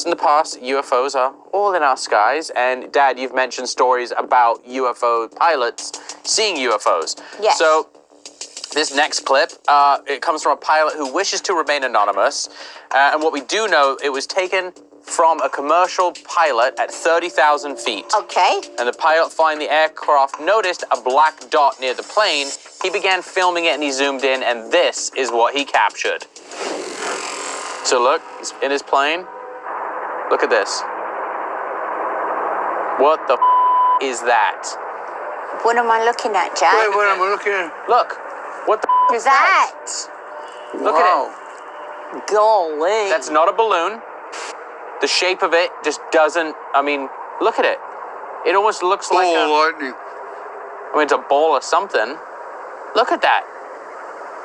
In the past, UFOs are all in our skies, and Dad, you've mentioned stories about UFO pilots seeing UFOs. Yes. So, this next clip, it comes from a pilot who wishes to remain anonymous, and what we do know, it was taken from a commercial pilot at 30,000 feet. Okay. And the pilot flying the aircraft noticed a black dot near the plane. He began filming it and he zoomed in, and this is what he captured. So look, he's in his plane. Look at this. What the is that? What am I looking at, Jack? Wait, what am I looking at? Look, what the is that? Look at it. Golly. That's not a balloon. The shape of it just doesn't, I mean, look at it. It almost looks like lightning. I mean, it's a ball or something. Look at that.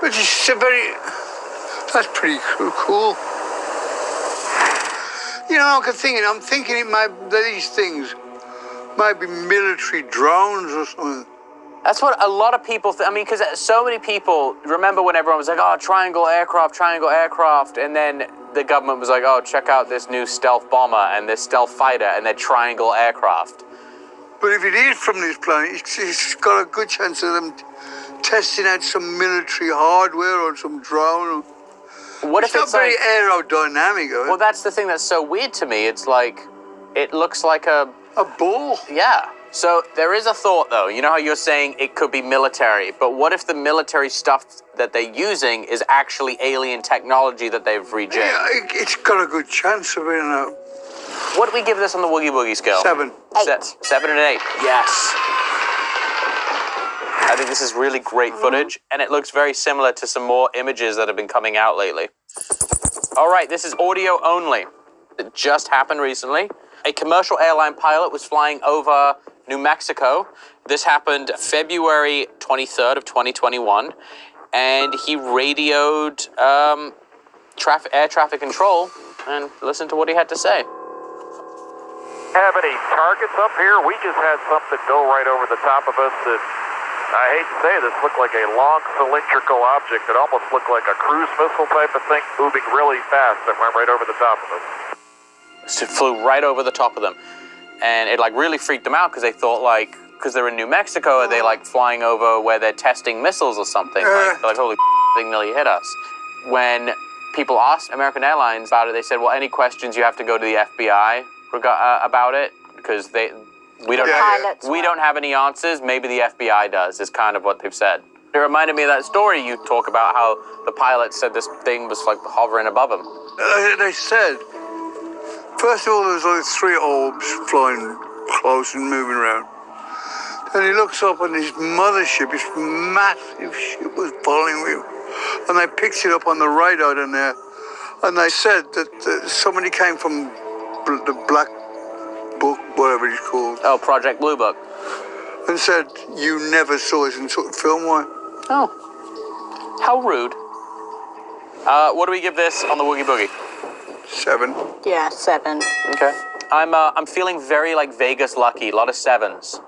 But it's a very, that's pretty cool. You know, I'm thinking it might, these things might be military drones or something. That's what a lot of people I mean, because so many people, remember when everyone was like, oh, triangle aircraft, and then the government was like, oh, check out this new stealth bomber and this stealth fighter, and they're triangle aircraft. But if it is from this planet, it's got a good chance of them testing out some military hardware or some drone. What if it's not very like, aerodynamic, well, that's the thing that's so weird to me. It's like, it looks like a ball. Yeah. So there is a thought, though. You know how you're saying it could be military, but what if the military stuff that they're using is actually alien technology that they've rejigged? Yeah, it's got a good chance of being a... What do we give this on the Woogie Boogie scale? 7. 7 and 8. Yes. I think this is really great footage, and it looks very similar to some more images that have been coming out lately. All right, this is audio only. It just happened recently. A commercial airline pilot was flying over New Mexico. This happened February 23rd of 2021, and he radioed air traffic control, and listen to what he had to say. Have any targets up here? We just had something go right over the top of us that, I hate to say this, looked like a long cylindrical object that almost looked like a cruise missile type of thing moving really fast that went right over the top of us. So it flew right over the top of them. And it like really freaked them out because they thought like, because they're in New Mexico, are they like flying over where they're testing missiles or something? Like holy thing nearly hit us. When people asked American Airlines about it, they said, well, any questions you have to go to the FBI about it because we don't have any answers. Maybe the FBI does, is kind of what they've said. It reminded me of that story you talk about how the pilot said this thing was like hovering above him. They said, first of all, there was like 3 orbs flying close and moving around. And he looks up and his mothership, this massive ship was following him. And they picked it up on the radar down there. And they said that somebody came from the Black Book, whatever it's called. Oh, Project Blue Book. And said, you never saw this and took film one. Oh, how rude. What do we give this on the Woogie Boogie? 7. Yeah, 7. Okay. I'm feeling very like Vegas lucky. A lot of 7s.